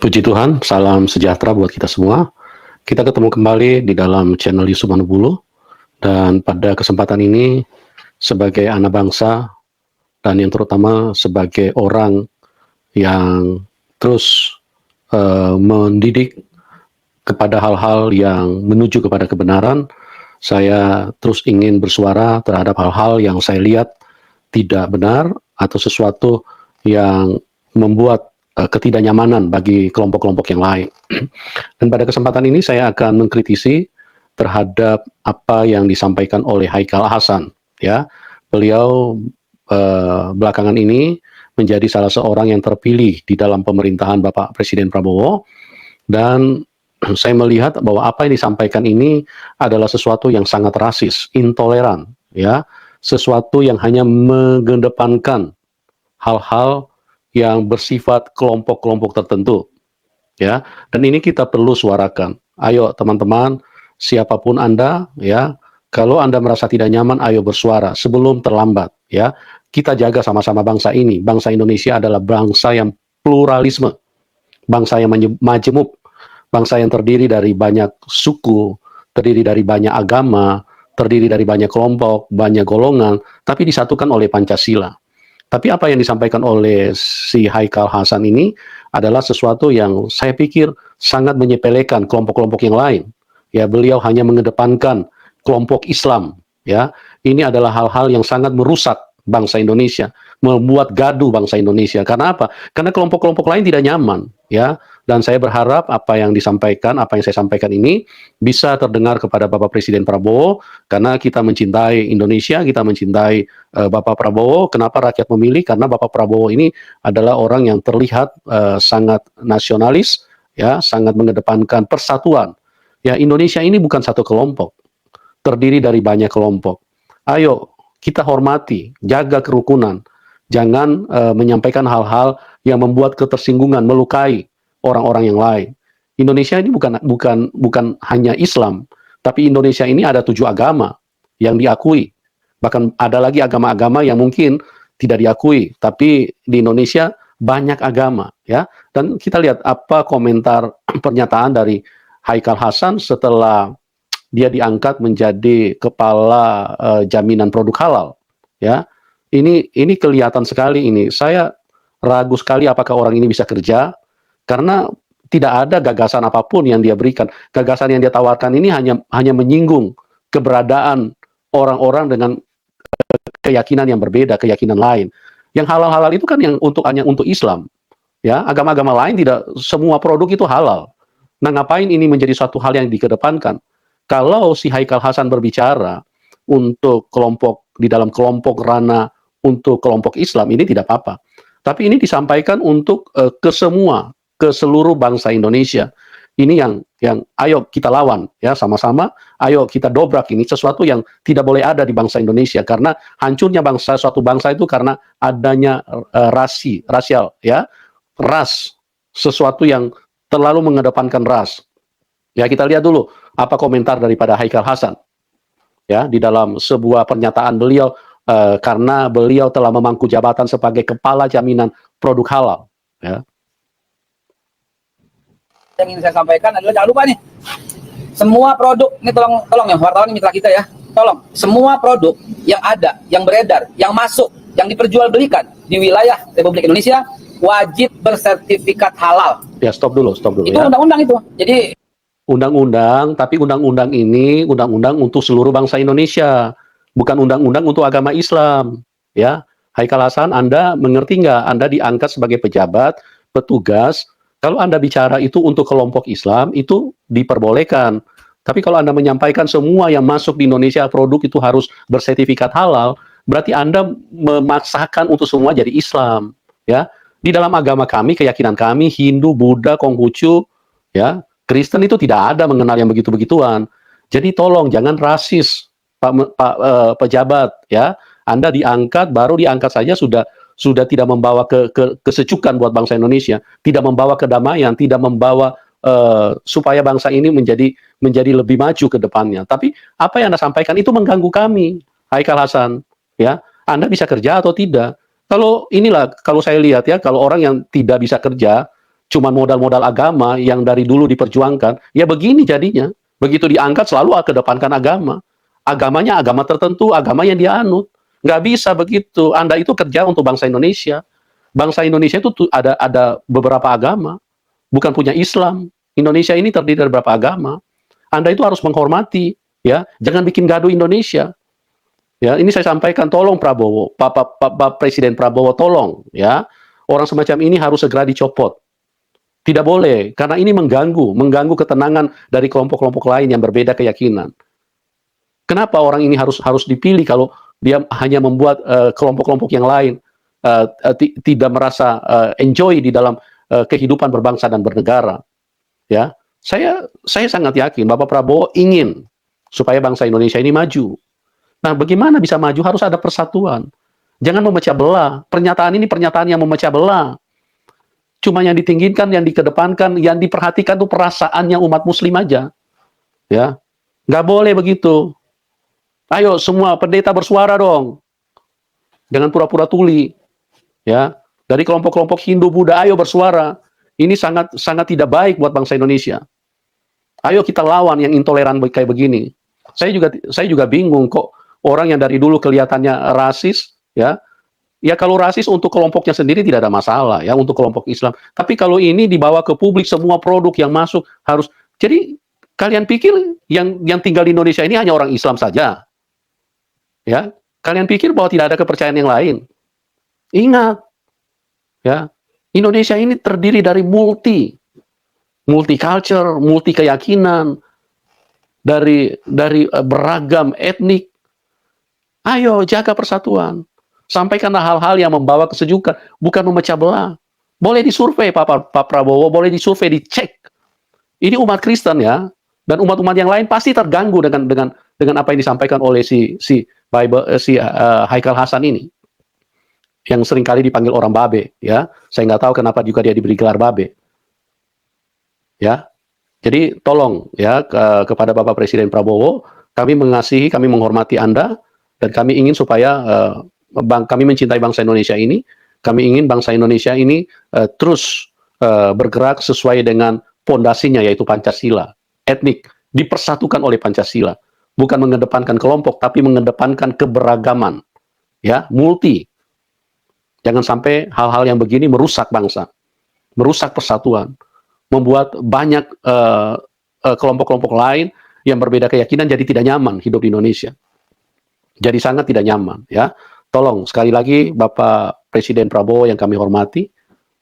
Puji Tuhan, salam sejahtera buat kita semua. Kita ketemu kembali di dalam channel Yusuf Manubulu, dan pada kesempatan ini sebagai anak bangsa dan yang terutama sebagai orang yang terus mendidik kepada hal-hal yang menuju kepada kebenaran, saya terus ingin bersuara terhadap hal-hal yang saya lihat tidak benar atau sesuatu yang membuat ketidaknyamanan bagi kelompok-kelompok yang lain. Dan pada kesempatan ini saya akan mengkritisi terhadap apa yang disampaikan oleh Haikal Hasan. Ya, beliau belakangan ini menjadi salah seorang yang terpilih di dalam pemerintahan Bapak Presiden Prabowo, dan saya melihat bahwa apa yang disampaikan ini adalah sesuatu yang sangat rasis, intoleran, ya, sesuatu yang hanya mengedepankan hal-hal yang bersifat kelompok-kelompok tertentu, ya. Dan ini kita perlu suarakan. Ayo teman-teman, siapapun Anda, ya, kalau Anda merasa tidak nyaman, ayo bersuara sebelum terlambat, ya. Kita jaga sama-sama bangsa ini. Bangsa Indonesia adalah bangsa yang pluralisme, bangsa yang majemuk, bangsa yang terdiri dari banyak suku, terdiri dari banyak agama, terdiri dari banyak kelompok, banyak golongan, tapi disatukan oleh Pancasila. Tapi apa yang disampaikan oleh si Haikal Hasan ini adalah sesuatu yang saya pikir sangat menyepelekan kelompok-kelompok yang lain. Ya, beliau hanya mengedepankan kelompok Islam. Ya, ini adalah hal-hal yang sangat merusak bangsa Indonesia, membuat gaduh bangsa Indonesia. Karena apa? Karena kelompok-kelompok lain tidak nyaman. Ya, dan saya berharap apa yang disampaikan, apa yang saya sampaikan ini bisa terdengar kepada Bapak Presiden Prabowo, karena kita mencintai Indonesia, kita mencintai Bapak Prabowo. Kenapa rakyat memilih? Karena Bapak Prabowo ini adalah orang yang terlihat sangat nasionalis, ya, sangat mengedepankan persatuan. Ya, Indonesia ini bukan satu kelompok, terdiri dari banyak kelompok. Ayo kita hormati, jaga kerukunan, jangan menyampaikan hal-hal yang membuat ketersinggungan, melukai orang-orang yang lain. Indonesia ini bukan hanya Islam, tapi Indonesia ini ada 7 agama yang diakui. Bahkan ada lagi agama-agama yang mungkin tidak diakui, tapi di Indonesia banyak agama, ya. Dan kita lihat apa komentar pernyataan dari Haikal Hasan setelah dia diangkat menjadi kepala jaminan produk halal, ya. Ini kelihatan sekali ini. Saya ragu sekali apakah orang ini bisa kerja, karena tidak ada gagasan apapun yang dia berikan. Gagasan yang dia tawarkan ini hanya menyinggung keberadaan orang-orang dengan keyakinan yang berbeda, keyakinan lain. Yang halal-halal itu kan yang hanya untuk Islam. Ya, agama-agama lain tidak semua produk itu halal. Nah, ngapain ini menjadi suatu hal yang dikedepankan? Kalau si Haikal Hasan berbicara untuk kelompok, di dalam kelompok ranah untuk kelompok Islam, ini tidak apa-apa. Tapi ini disampaikan untuk ke seluruh bangsa Indonesia. Ini yang ayo kita lawan, ya, sama-sama. Ayo kita dobrak ini, sesuatu yang tidak boleh ada di bangsa Indonesia, karena hancurnya suatu bangsa itu karena adanya rasial, ya, ras, sesuatu yang terlalu mengedepankan ras. Ya, kita lihat dulu apa komentar daripada Haikal Hasan, ya, di dalam sebuah pernyataan beliau karena beliau telah memangku jabatan sebagai kepala jaminan produk halal, ya. Yang ingin saya sampaikan adalah jangan lupa nih, semua produk ini tolong ya wartawan mitra kita ya, tolong semua produk yang ada, yang beredar, yang masuk, yang diperjualbelikan di wilayah Republik Indonesia wajib bersertifikat halal. Ya, stop dulu. Itu ya. Undang-undang itu. Jadi undang-undang, tapi undang-undang ini undang-undang untuk seluruh bangsa Indonesia, bukan undang-undang untuk agama Islam, ya. Haikal Hasan, Anda mengerti nggak? Anda diangkat sebagai pejabat, petugas. Kalau Anda bicara itu untuk kelompok Islam, itu diperbolehkan. Tapi kalau Anda menyampaikan semua yang masuk di Indonesia produk itu harus bersertifikat halal, berarti Anda memaksakan untuk semua jadi Islam, ya. Di dalam agama kami, keyakinan kami, Hindu, Buddha, Konghucu, ya, Kristen itu tidak ada mengenal yang begitu-begituan. Jadi tolong jangan rasis, Pak pejabat, ya. Anda diangkat, baru diangkat saja sudah tidak membawa kesejukan buat bangsa Indonesia, tidak membawa kedamaian, tidak membawa supaya bangsa ini menjadi lebih maju ke depannya. Tapi apa yang Anda sampaikan itu mengganggu kami, Haikal Hasan, ya. Anda bisa kerja atau tidak? Kalau saya lihat, ya, kalau orang yang tidak bisa kerja, cuma modal-modal agama yang dari dulu diperjuangkan, ya begini jadinya. Begitu diangkat selalu kedepankan agama. Agamanya agama tertentu, agama yang dia anut. Nggak bisa begitu. Anda itu kerja untuk bangsa Indonesia. Bangsa Indonesia itu ada beberapa agama, bukan punya Islam. Indonesia ini terdiri dari beberapa agama. Anda itu harus menghormati, ya. Jangan bikin gaduh Indonesia. Ya, ini saya sampaikan, tolong Prabowo, Pak Presiden Prabowo, tolong, ya. Orang semacam ini harus segera dicopot. Tidak boleh, karena ini mengganggu ketenangan dari kelompok-kelompok lain yang berbeda keyakinan. Kenapa orang ini harus dipilih kalau dia hanya membuat kelompok-kelompok yang lain tidak merasa enjoy di dalam kehidupan berbangsa dan bernegara? Ya, saya sangat yakin Bapak Prabowo ingin supaya bangsa Indonesia ini maju. Nah, bagaimana bisa maju? Harus ada persatuan. Jangan memecah belah. Pernyataan ini pernyataan yang memecah belah. Cuma yang ditinggikan, yang dikedepankan, yang diperhatikan tuh perasaannya umat Muslim aja. Ya, nggak boleh begitu. Ayo semua pendeta bersuara dong. Jangan pura-pura tuli. Ya, dari kelompok-kelompok Hindu, Buddha, ayo bersuara. Ini sangat tidak baik buat bangsa Indonesia. Ayo kita lawan yang intoleran kayak begini. Saya juga bingung kok orang yang dari dulu kelihatannya rasis, ya. Ya kalau rasis untuk kelompoknya sendiri tidak ada masalah ya, untuk kelompok Islam. Tapi kalau ini dibawa ke publik, semua produk yang masuk harus. Jadi kalian pikir yang tinggal di Indonesia ini hanya orang Islam saja? Ya, kalian pikir bahwa tidak ada kepercayaan yang lain? Ingat, ya, Indonesia ini terdiri dari multi culture, multi keyakinan, dari beragam etnik. Ayo jaga persatuan. Sampaikanlah hal-hal yang membawa kesejukan, bukan memecah belah. Boleh disurvei Pak Prabowo, boleh disurvei, dicek. Ini umat Kristen ya, dan umat-umat yang lain pasti terganggu dengan apa yang disampaikan oleh si Haikal Hasan ini, yang seringkali dipanggil orang babe ya. Saya nggak tahu kenapa juga dia diberi gelar babe. Ya, jadi tolong ya kepada Bapak Presiden Prabowo, kami mengasihi, kami menghormati Anda, dan kami ingin supaya kami mencintai bangsa Indonesia ini. Kami ingin bangsa Indonesia ini terus bergerak sesuai dengan pondasinya, yaitu Pancasila. Etnik dipersatukan oleh Pancasila, bukan mengedepankan kelompok, tapi mengedepankan keberagaman, ya, multi. Jangan sampai hal-hal yang begini merusak bangsa, merusak persatuan, membuat banyak kelompok-kelompok lain yang berbeda keyakinan jadi tidak nyaman hidup di Indonesia. Jadi sangat tidak nyaman, ya. Tolong sekali lagi Bapak Presiden Prabowo yang kami hormati,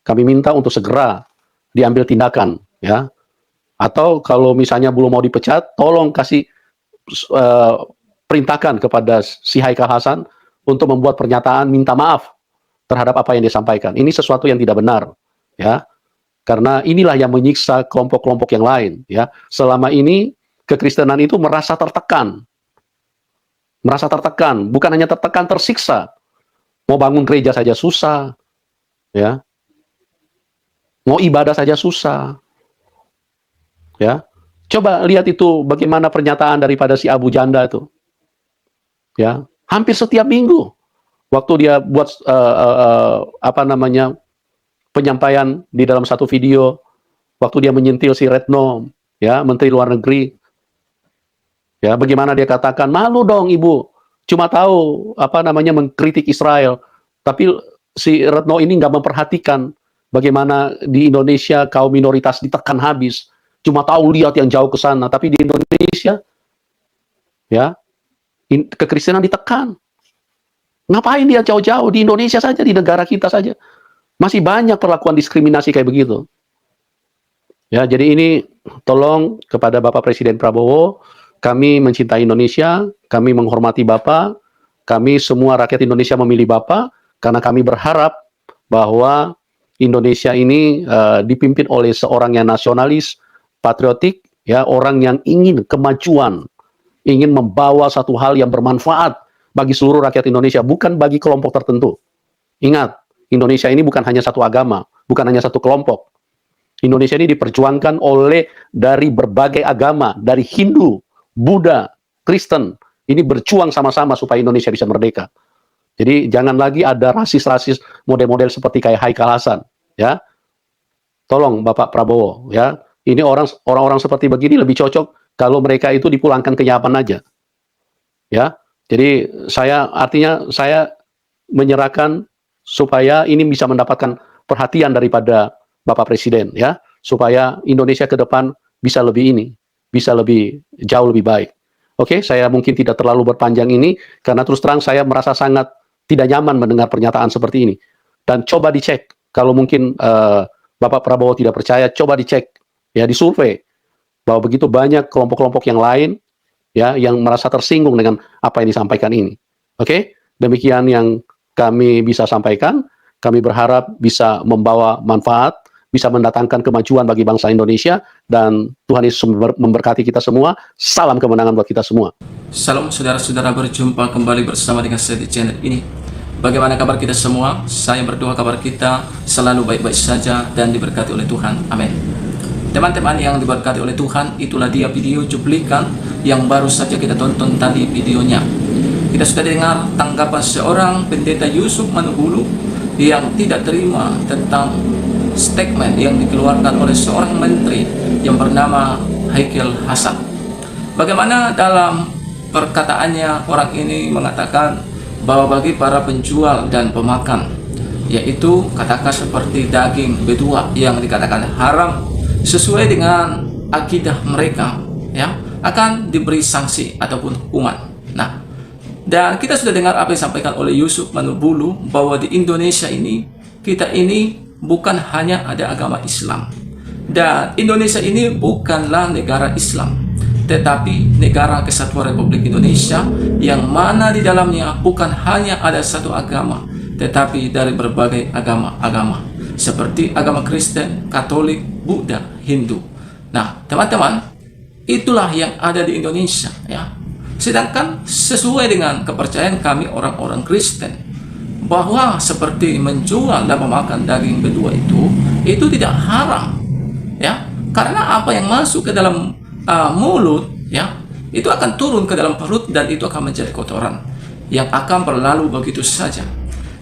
kami minta untuk segera diambil tindakan, ya. Atau kalau misalnya belum mau dipecat, tolong kasih perintahkan kepada si Haikal Hasan untuk membuat pernyataan minta maaf terhadap apa yang disampaikan. Ini sesuatu yang tidak benar, ya. Karena inilah yang menyiksa kelompok-kelompok yang lain, ya. Selama ini kekristenan itu merasa tertekan, bukan hanya tertekan, tersiksa. Mau bangun gereja saja susah, ya. Mau ibadah saja susah, ya. Coba lihat itu bagaimana pernyataan daripada si Abu Janda itu, ya. Hampir setiap minggu, waktu dia buat penyampaian di dalam satu video, waktu dia menyentil si Retno, ya, Menteri Luar Negeri. Ya, bagaimana dia katakan, malu dong ibu, cuma tahu mengkritik Israel, tapi si Retno ini nggak memperhatikan bagaimana di Indonesia kaum minoritas ditekan habis, cuma tahu lihat yang jauh ke sana, tapi di Indonesia, ya, kekristenan ditekan. Ngapain dia jauh-jauh di Indonesia saja, di negara kita saja, masih banyak perlakuan diskriminasi kayak begitu. Ya, jadi ini tolong kepada Bapak Presiden Prabowo. Kami mencintai Indonesia, kami menghormati Bapak, kami semua rakyat Indonesia memilih Bapak, karena kami berharap bahwa Indonesia ini dipimpin oleh seorang yang nasionalis, patriotik, ya, orang yang ingin kemajuan, ingin membawa satu hal yang bermanfaat bagi seluruh rakyat Indonesia, bukan bagi kelompok tertentu. Ingat, Indonesia ini bukan hanya satu agama, bukan hanya satu kelompok. Indonesia ini diperjuangkan oleh dari berbagai agama, dari Hindu, Buddha, Kristen, ini berjuang sama-sama supaya Indonesia bisa merdeka. Jadi jangan lagi ada rasis-rasis model-model seperti kayak Haikal Hasan, ya. tolong Bapak Prabowo ya, ini orang-orang seperti begini lebih cocok kalau mereka itu dipulangkan ke Yaman aja. Ya. Jadi artinya saya menyerahkan supaya ini bisa mendapatkan perhatian daripada Bapak Presiden ya, supaya Indonesia ke depan bisa lebih jauh lebih baik. Oke, saya mungkin tidak terlalu berpanjang ini karena terus terang saya merasa sangat tidak nyaman mendengar pernyataan seperti ini. Dan coba dicek kalau mungkin Bapak Prabowo tidak percaya, coba dicek ya, disurvei bahwa begitu banyak kelompok-kelompok yang lain ya yang merasa tersinggung dengan apa yang disampaikan ini. Oke, demikian yang kami bisa sampaikan. Kami berharap bisa membawa manfaat, bisa mendatangkan kemajuan bagi bangsa Indonesia, dan Tuhan Yesus memberkati kita semua. Salam kemenangan buat kita semua. Salam saudara-saudara, berjumpa kembali bersama dengan saya di channel ini. Bagaimana kabar kita semua? Saya berdoa kabar kita selalu baik-baik saja dan diberkati oleh Tuhan. Amin. Teman-teman yang diberkati oleh Tuhan, itulah dia video cuplikan yang baru saja kita tonton tadi videonya. Kita sudah dengar tanggapan seorang pendeta Yusuf Manubulu yang tidak terima tentang statement yang dikeluarkan oleh seorang menteri yang bernama Haikel Hasan. Bagaimana dalam perkataannya orang ini mengatakan bahwa bagi para penjual dan pemakan, yaitu katakan seperti daging bedua yang dikatakan haram sesuai dengan akidah mereka, ya, akan diberi sanksi ataupun hukuman. Nah, dan kita sudah dengar apa yang disampaikan oleh Yusuf Manubulu bahwa di Indonesia ini, kita ini bukan hanya ada agama Islam, dan Indonesia ini bukanlah negara Islam, tetapi negara Kesatuan Republik Indonesia yang mana di dalamnya bukan hanya ada satu agama, tetapi dari berbagai agama-agama seperti agama Kristen, Katolik, Buddha, Hindu. Nah, teman-teman, itulah yang ada di Indonesia, ya. Sedangkan sesuai dengan kepercayaan kami orang-orang Kristen, bahwa seperti menjual dan memakan daging bedua itu tidak haram, ya, karena apa yang masuk ke dalam mulut, ya, itu akan turun ke dalam perut dan itu akan menjadi kotoran yang akan berlalu begitu saja.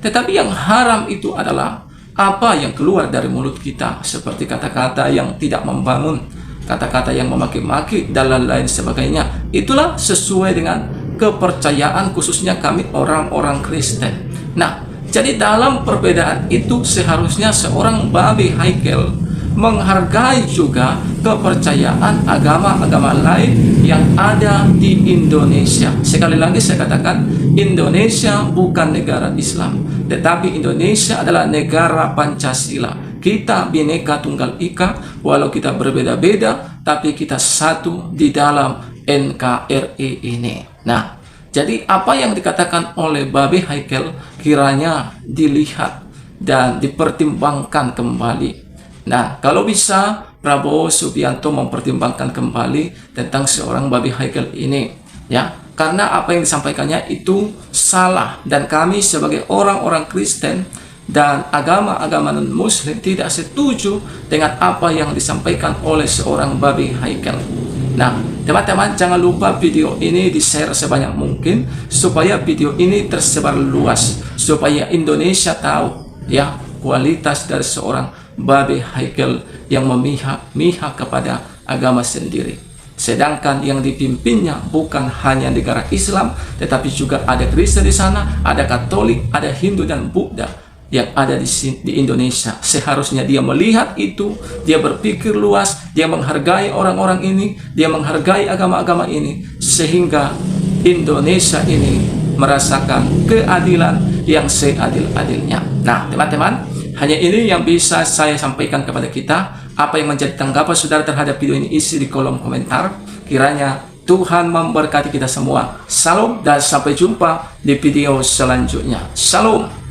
Tetapi yang haram itu adalah apa yang keluar dari mulut kita, seperti kata-kata yang tidak membangun, kata-kata yang memaki-maki dan lain-lain sebagainya. Itulah sesuai dengan kepercayaan khususnya kami orang-orang Kristen. Nah, jadi dalam perbedaan itu seharusnya seorang Babi Haikel menghargai juga kepercayaan agama-agama lain yang ada di Indonesia. Sekali lagi saya katakan, Indonesia bukan negara Islam, tetapi Indonesia adalah negara Pancasila. Kita Bhinneka Tunggal Ika, walau kita berbeda-beda, tapi kita satu di dalam NKRI ini. Nah, jadi apa yang dikatakan oleh Babi Haikel kiranya dilihat dan dipertimbangkan kembali. Nah, kalau bisa Prabowo Subianto mempertimbangkan kembali tentang seorang Babi Haikel ini, ya, karena apa yang disampaikannya itu salah, dan kami sebagai orang-orang Kristen dan agama-agama non-Muslim tidak setuju dengan apa yang disampaikan oleh seorang Babi Haikel. Nah, teman-teman, jangan lupa video ini di-share sebanyak mungkin supaya video ini tersebar luas, supaya Indonesia tahu, ya, kualitas dari seorang Babi Haikel yang memihak kepada agama sendiri. Sedangkan yang dipimpinnya bukan hanya negara Islam, tetapi juga ada Kristen di sana, ada Katolik, ada Hindu dan Buddha yang ada di Indonesia. Seharusnya dia melihat itu, dia berpikir luas, dia menghargai orang-orang ini, dia menghargai agama-agama ini, sehingga Indonesia ini merasakan keadilan yang seadil-adilnya. Nah, teman-teman, hanya ini yang bisa saya sampaikan kepada kita. Apa yang menjadi tanggapan saudara terhadap video ini, isi di kolom komentar. Kiranya Tuhan memberkati kita semua. Salam dan sampai jumpa di video selanjutnya. Salam.